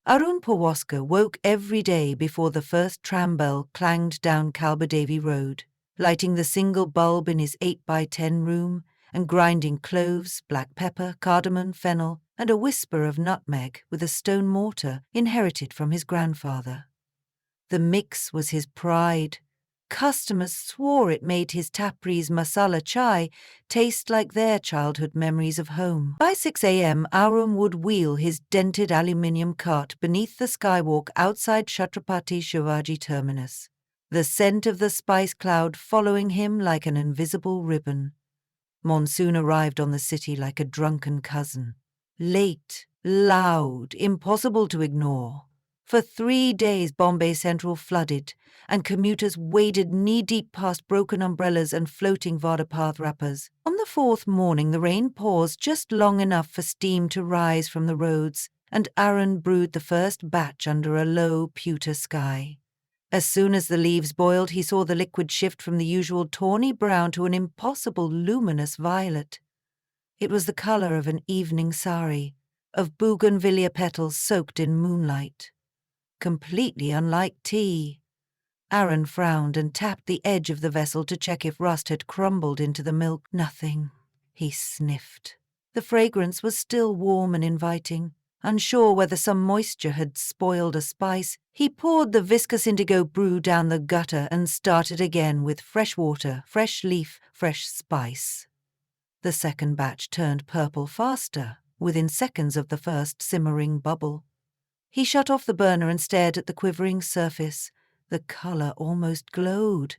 Arun Pawaskar woke every day before the first tram bell clanged down Kalbadevi Road, lighting the single bulb in his 8x10 room and grinding cloves, black pepper, cardamom, fennel, and a whisper of nutmeg with a stone mortar inherited from his grandfather. The mix was his pride. Customers swore it made his Tapri's masala chai taste like their childhood memories of home. By 6 a.m., Arun would wheel his dented aluminium cart beneath the skywalk outside Chhatrapati Shivaji terminus, the scent of the spice cloud following him like an invisible ribbon. Monsoon arrived on the city like a drunken cousin. Late, loud, impossible to ignore. For 3 days Bombay Central flooded, and commuters waded knee-deep past broken umbrellas and floating Vadapath wrappers. On the fourth morning the rain paused just long enough for steam to rise from the roads, and Arun brewed the first batch under a low, pewter sky. As soon as the leaves boiled, he saw the liquid shift from the usual tawny brown to an impossible luminous violet. It was the colour of an evening sari, of bougainvillea petals soaked in moonlight. Completely unlike tea. Arun frowned and tapped the edge of the vessel to check if rust had crumbled into the milk. Nothing. He sniffed. The fragrance was still warm and inviting. Unsure whether some moisture had spoiled a spice, he poured the viscous indigo brew down the gutter and started again with fresh water, fresh leaf, fresh spice. The second batch turned purple faster, within seconds of the first simmering bubble. He shut off the burner and stared at the quivering surface. The colour almost glowed.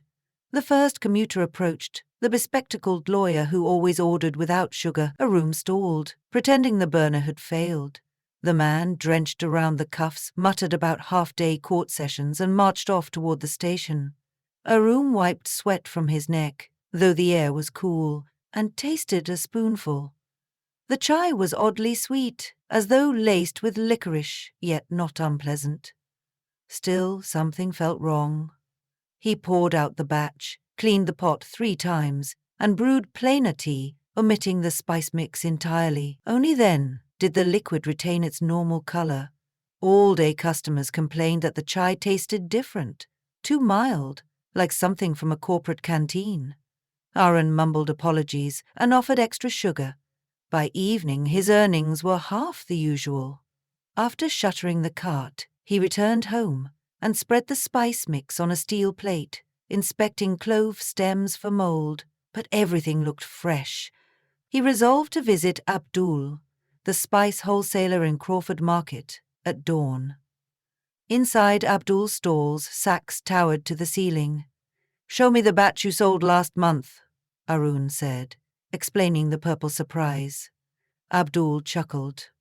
The first commuter approached, the bespectacled lawyer who always ordered without sugar. Arun stalled, pretending the burner had failed. The man, drenched around the cuffs, muttered about half-day court sessions and marched off toward the station. Arun wiped sweat from his neck, though the air was cool, and tasted a spoonful. The chai was oddly sweet, as though laced with licorice, yet not unpleasant. Still, something felt wrong. He poured out the batch, cleaned the pot 3 times, and brewed plainer tea, omitting the spice mix entirely. Only then did the liquid retain its normal colour. All-day customers complained that the chai tasted different, too mild, like something from a corporate canteen. Arun mumbled apologies and offered extra sugar. By evening, his earnings were half the usual. After shuttering the cart, he returned home and spread the spice mix on a steel plate, inspecting clove stems for mould, but everything looked fresh. He resolved to visit Abdul, the spice wholesaler in Crawford Market, at dawn. Inside Abdul's stalls, sacks towered to the ceiling. "Show me the batch you sold last month," Arun said, explaining the purple surprise. Abdul chuckled.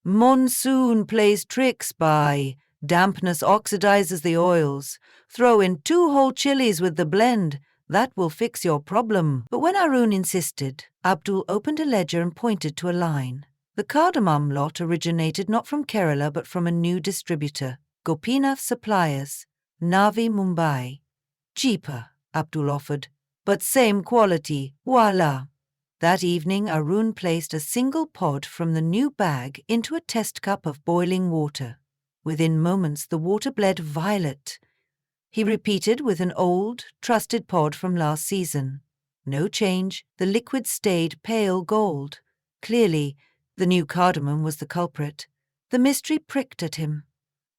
"Monsoon plays tricks by dampness oxidizes the oils. Throw in 2 whole chilies with the blend. That will fix your problem." But when Arun insisted, Abdul opened a ledger and pointed to a line. The cardamom lot originated not from Kerala but from a new distributor, Gopinath Suppliers, Navi Mumbai. "Cheaper," Abdul offered, "but same quality, voila." That evening Arun placed a single pod from the new bag into a test cup of boiling water. Within moments the water bled violet. He repeated with an old, trusted pod from last season. No change, the liquid stayed pale gold. Clearly, the new cardamom was the culprit. The mystery pricked at him.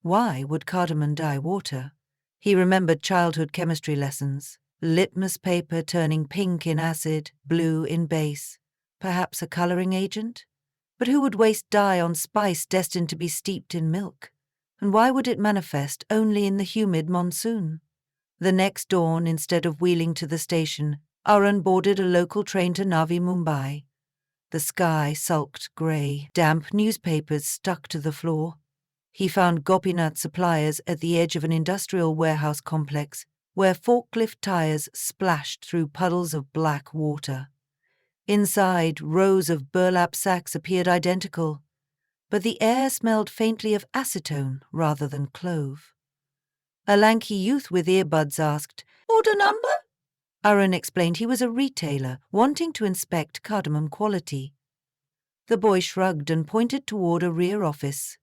Why would cardamom dye water? He remembered childhood chemistry lessons. Litmus paper turning pink in acid, blue in base. Perhaps a colouring agent? But who would waste dye on spice destined to be steeped in milk? And why would it manifest only in the humid monsoon? The next dawn, instead of wheeling to the station, Arun boarded a local train to Navi Mumbai. The sky sulked grey, damp newspapers stuck to the floor. He found Gopinath Suppliers at the edge of an industrial warehouse complex, where forklift tires splashed through puddles of black water. Inside, rows of burlap sacks appeared identical, but the air smelled faintly of acetone rather than clove. A lanky youth with earbuds asked, "Order number?" Arun explained he was a retailer wanting to inspect cardamom quality. The boy shrugged and pointed toward a rear office.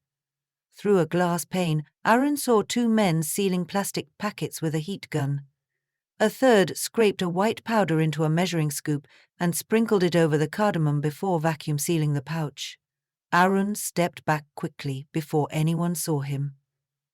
Through a glass pane, Arjun saw two men sealing plastic packets with a heat gun. A third scraped a white powder into a measuring scoop and sprinkled it over the cardamom before vacuum sealing the pouch. Arjun stepped back quickly before anyone saw him.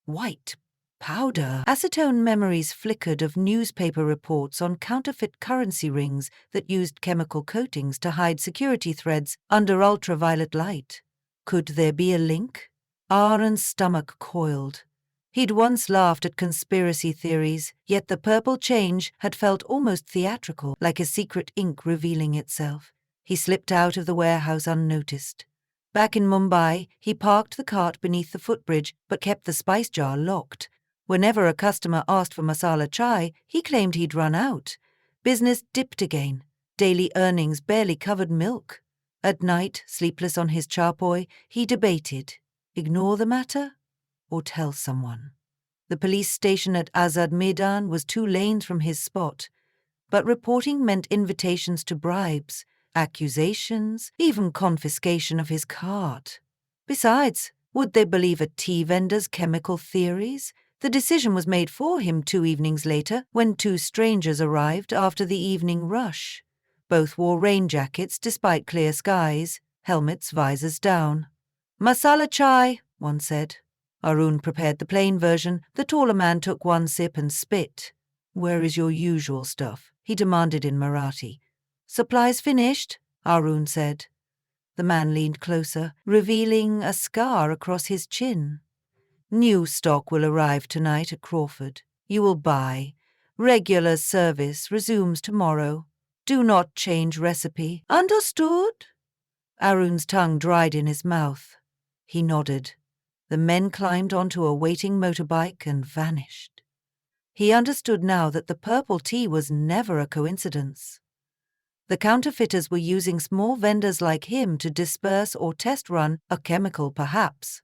White powder. Acetone memories flickered of newspaper reports on counterfeit currency rings that used chemical coatings to hide security threads under ultraviolet light. Could there be a link? Arjun's stomach coiled. He'd once laughed at conspiracy theories, yet the purple change had felt almost theatrical, like a secret ink revealing itself. He slipped out of the warehouse unnoticed. Back in Mumbai, he parked the cart beneath the footbridge but kept the spice jar locked. Whenever a customer asked for masala chai, he claimed he'd run out. Business dipped again. Daily earnings barely covered milk. At night, sleepless on his charpoy, he debated, ignore the matter or tell someone. The police station at Azad Maidan was 2 lanes from his spot, but reporting meant invitations to bribes, accusations, even confiscation of his cart. Besides, would they believe a tea vendor's chemical theories? The decision was made for him 2 evenings later when 2 strangers arrived after the evening rush. Both wore rain jackets despite clear skies, helmets, visors down. "Masala chai," one said. Arjun prepared the plain version. The taller man took 1 sip and spit. "Where is your usual stuff?" he demanded in Marathi. "Supplies finished," Arjun said. The man leaned closer, revealing a scar across his chin. "New stock will arrive tonight at Crawford. You will buy. Regular service resumes tomorrow. Do not change recipe. Understood?" Arun's tongue dried in his mouth. He nodded. The men climbed onto a waiting motorbike and vanished. He understood now that the purple tea was never a coincidence. The counterfeiters were using small vendors like him to disperse or test run a chemical perhaps,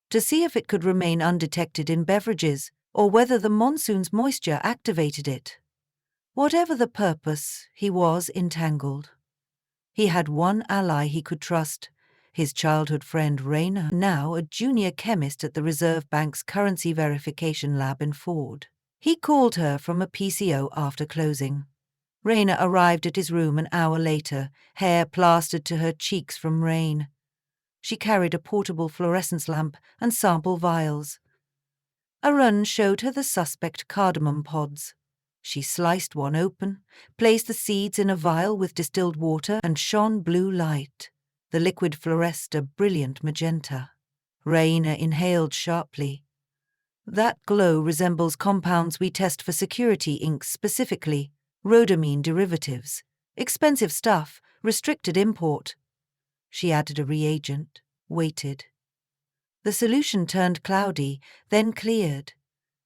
to see if it could remain undetected in beverages or whether the monsoon's moisture activated it. Whatever the purpose, he was entangled. He had one ally he could trust, his childhood friend Raina, now a junior chemist at the Reserve Bank's currency verification lab in Ford. He called her from a PCO after closing. Raina arrived at his room an hour later, hair plastered to her cheeks from rain. She carried a portable fluorescence lamp and sample vials. Arjun showed her the suspect cardamom pods. She sliced one open, placed the seeds in a vial with distilled water and shone blue light. The liquid fluoresced a brilliant magenta. Raina inhaled sharply. "That glow resembles compounds we test for security inks specifically, rhodamine derivatives. Expensive stuff, restricted import." She added a reagent, waited. The solution turned cloudy, then cleared.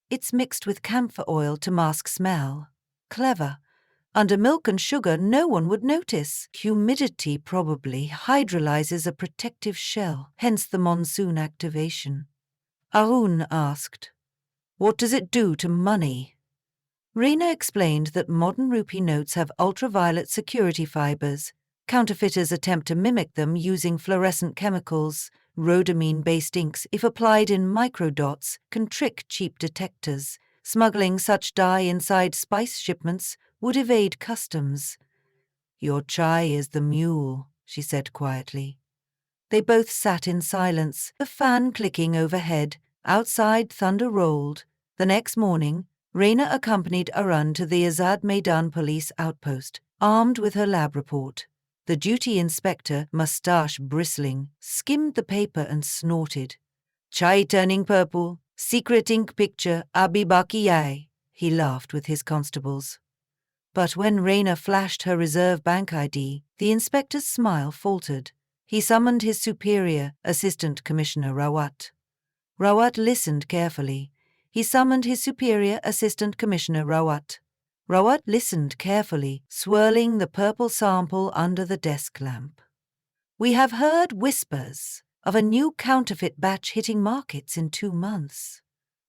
"It's mixed with camphor oil to mask smell. Clever. Under milk and sugar, no one would notice. Humidity probably hydrolyzes a protective shell, hence the monsoon activation." Arjun asked, "What does it do to money?" Raina explained that modern rupee notes have ultraviolet security fibers. Counterfeiters attempt to mimic them using fluorescent chemicals. Rhodamine-based inks, if applied in microdots, can trick cheap detectors. Smuggling such dye inside spice shipments would evade customs. "Your chai is the mule," she said quietly. They both sat in silence, the fan clicking overhead. Outside, thunder rolled. The next morning, Raina accompanied Arjun to the Azad Maidan police outpost, armed with her lab report. The duty inspector, mustache bristling, skimmed the paper and snorted. "Chai turning purple, secret ink picture, abhi baki hai." He laughed with his constables. But when Raina flashed her Reserve Bank ID, the inspector's smile faltered. He summoned his superior, Assistant Commissioner Rawat. Rawat listened carefully. He summoned his superior, Assistant Commissioner Rawat. Rawat listened carefully, swirling the purple sample under the desk lamp. "We have heard whispers of a new counterfeit batch hitting markets in 2 months.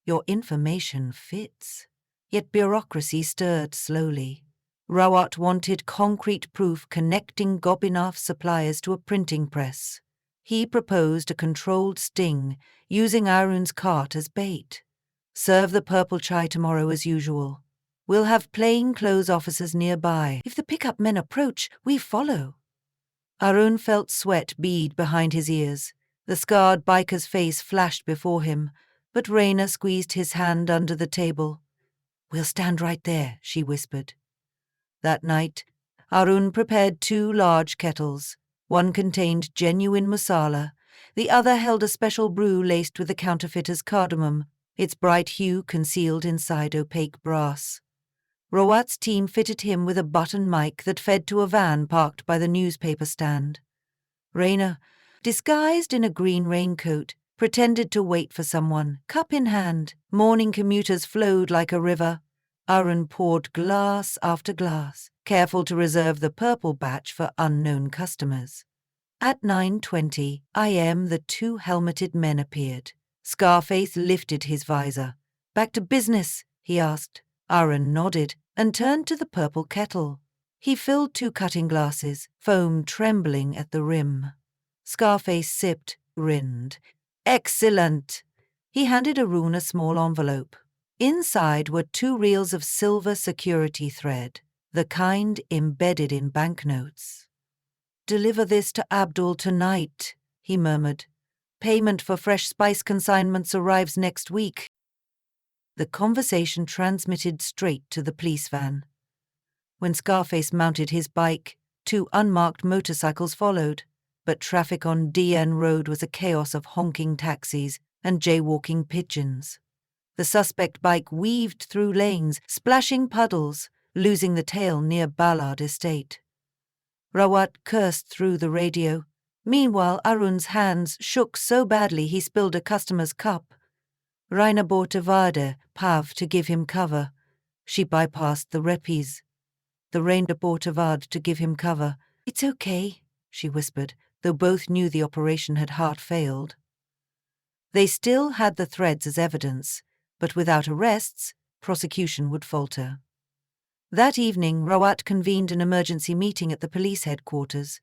Your information fits." Yet bureaucracy stirred slowly. Rawat wanted concrete proof connecting Gopinath's suppliers to a printing press. He proposed a controlled sting, using Arun's cart as bait. Serve the purple chai tomorrow as usual. We'll have plainclothes officers nearby. If the pickup men approach, we follow. Arun felt sweat bead behind his ears. The scarred biker's face flashed before him, but Raina squeezed his hand under the table. We'll stand right there, she whispered. That night, Arun prepared 2 large kettles. One contained genuine masala, the other held a special brew laced with the counterfeiter's cardamom, its bright hue concealed inside opaque brass. Rawat's team fitted him with a button mic that fed to a van parked by the newspaper stand. Raina, disguised in a green raincoat, pretended to wait for someone, cup in hand. Morning commuters flowed like a river. Arun poured glass after glass, careful to reserve the purple batch for unknown customers. At 9:20 a.m. the 2 helmeted men appeared. Scarface lifted his visor. Back to business, he asked. Arun nodded and turned to the purple kettle. He filled 2 cutting glasses, foam trembling at the rim. Scarface sipped, grinned. Excellent! He handed Arun a small envelope. Inside were 2 reels of silver security thread, the kind embedded in banknotes. Deliver this to Abdul tonight, he murmured. Payment for fresh spice consignments arrives next week. The conversation transmitted straight to the police van. When Scarface mounted his bike, 2 unmarked motorcycles followed, but traffic on DN Road was a chaos of honking taxis and jaywalking pigeons. The suspect bike weaved through lanes, splashing puddles, losing the tail near Ballard Estate. Rawat cursed through the radio. Meanwhile, Arun's hands shook so badly he spilled a customer's cup. Raina bought a Vada, Pav, to give him cover. She bypassed the repis. The Raina bought a Vad to give him cover. It's okay, she whispered, though both knew the operation had half failed. They still had the threads as evidence, but without arrests, prosecution would falter. That evening, Rawat convened an emergency meeting at the police headquarters.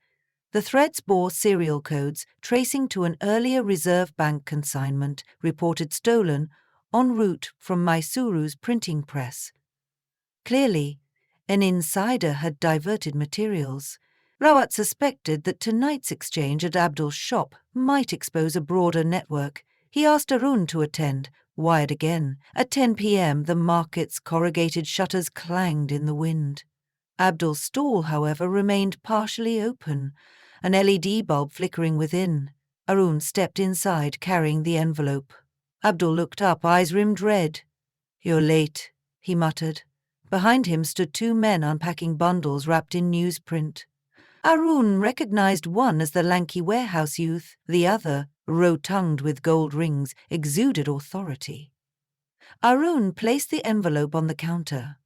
The threads bore serial codes tracing to an earlier Reserve Bank consignment reported stolen en route from Mysuru's printing press. Clearly, an insider had diverted materials. Rawat suspected that tonight's exchange at Abdul's shop might expose a broader network. He asked Arun to attend, wired again. At 10 p.m. the market's corrugated shutters clanged in the wind. Abdul's stall, however, remained partially open, an LED bulb flickering within. Arun stepped inside, carrying the envelope. Abdul looked up, eyes rimmed red. "You're late," he muttered. Behind him stood 2 men unpacking bundles wrapped in newsprint. Arun recognized one as the lanky warehouse youth, the other, rotund with gold rings, exuded authority. Arun placed the envelope on the counter.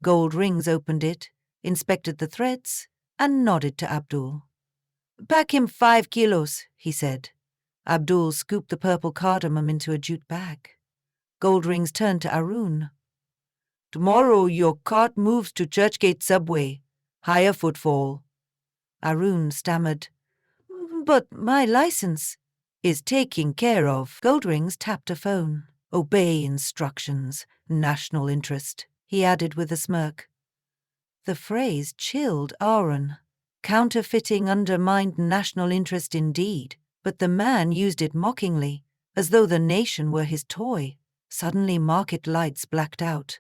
Gold Rings opened it, inspected the threads, and nodded to Abdul. "Pack him 5 kilos, he said. Abdul scooped the purple cardamom into a jute bag. Gold Rings turned to Arun. "Tomorrow your cart moves to Churchgate subway. Higher footfall." Arun stammered. "But my license is taken care of." Goldrings tapped a phone. "Obey instructions. National interest," he added with a smirk. The phrase chilled Arun. Counterfeiting undermined national interest indeed, but the man used it mockingly, as though the nation were his toy. Suddenly market lights blacked out.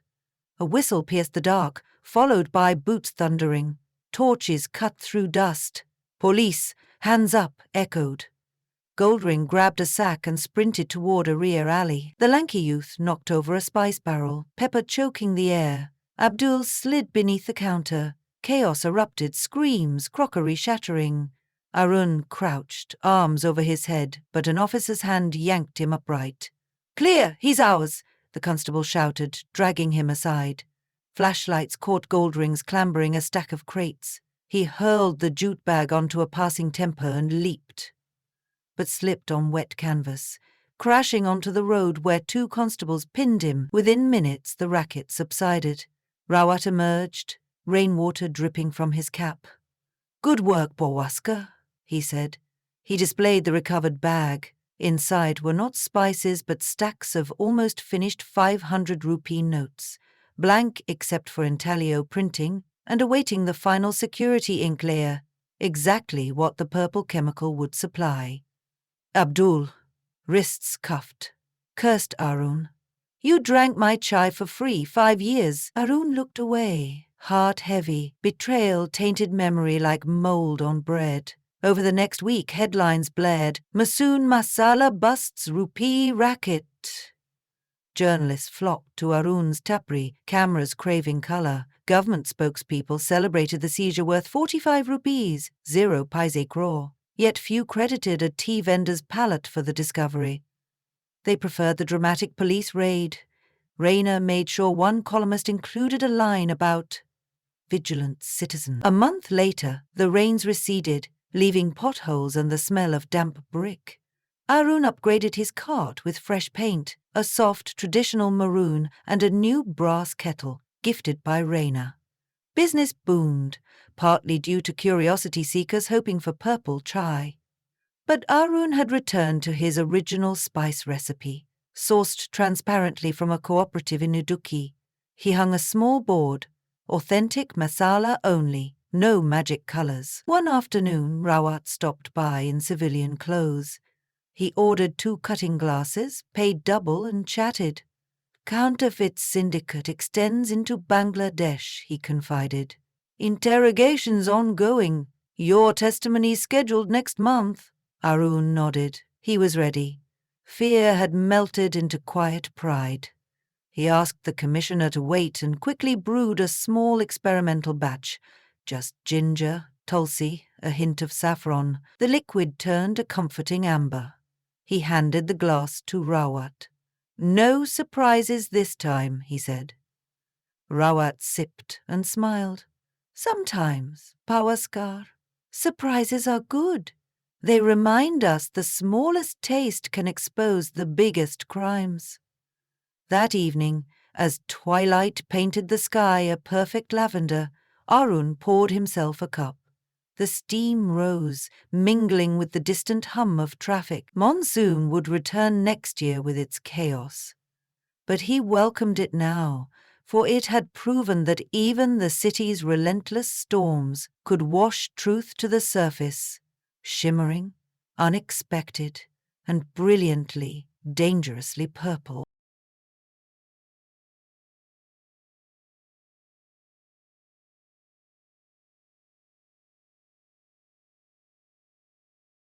A whistle pierced the dark, followed by boots thundering. Torches cut through dust. "Police! Hands up!" echoed. Goldring grabbed a sack and sprinted toward a rear alley. The lanky youth knocked over a spice barrel, pepper choking the air. Abdul slid beneath the counter. Chaos erupted, screams, crockery shattering. Arun crouched, arms over his head, but an officer's hand yanked him upright. "Clear! He's ours!" the constable shouted, dragging him aside. Flashlights caught Goldrings clambering a stack of crates. He hurled the jute bag onto a passing temper and leaped, but slipped on wet canvas, crashing onto the road where 2 constables pinned him. Within minutes the racket subsided. Rawat emerged, rainwater dripping from his cap. "Good work, Borwaska," he said. He displayed the recovered bag. Inside were not spices but stacks of almost finished 500 rupee notes, blank except for intaglio printing and awaiting the final security ink layer, exactly what the purple chemical would supply. Abdul, wrists cuffed, cursed Arun. You drank my chai for free 5 years. Arun looked away, heart heavy, betrayal tainted memory like mold on bread. Over the next week, headlines blared, Monsoon Masala busts rupee racket. Journalists flocked to Arun's tapri, cameras craving colour. Government spokespeople celebrated the seizure worth 45 rupees, 0 paise crore. Yet few credited a tea vendor's palate for the discovery. They preferred the dramatic police raid. Rayner made sure one columnist included a line about vigilant citizens. A month later, the rains receded, leaving potholes and the smell of damp brick. Arun upgraded his cart with fresh paint, a soft traditional maroon, and a new brass kettle, gifted by Rayner. Business boomed, partly due to curiosity seekers hoping for purple chai. But Arun had returned to his original spice recipe, sourced transparently from a cooperative in Udupi. He hung a small board, authentic masala only, no magic colours. One afternoon, Rawat stopped by in civilian clothes. He ordered 2 cutting glasses, paid double, and chatted. Counterfeit syndicate extends into Bangladesh, he confided. Interrogations ongoing. Your testimony scheduled next month. Arun nodded. He was ready. Fear had melted into quiet pride. He asked the commissioner to wait and quickly brewed a small experimental batch. Just ginger, tulsi, a hint of saffron. The liquid turned a comforting amber. He handed the glass to Rawat. No surprises this time, he said. Rawat sipped and smiled. Sometimes, Pawaskar, surprises are good. They remind us the smallest taste can expose the biggest crimes. That evening, as twilight painted the sky a perfect lavender, Arun poured himself a cup. The steam rose, mingling with the distant hum of traffic. Monsoon would return next year with its chaos. But he welcomed it now, for it had proven that even the city's relentless storms could wash truth to the surface, shimmering, unexpected, and brilliantly, dangerously purple.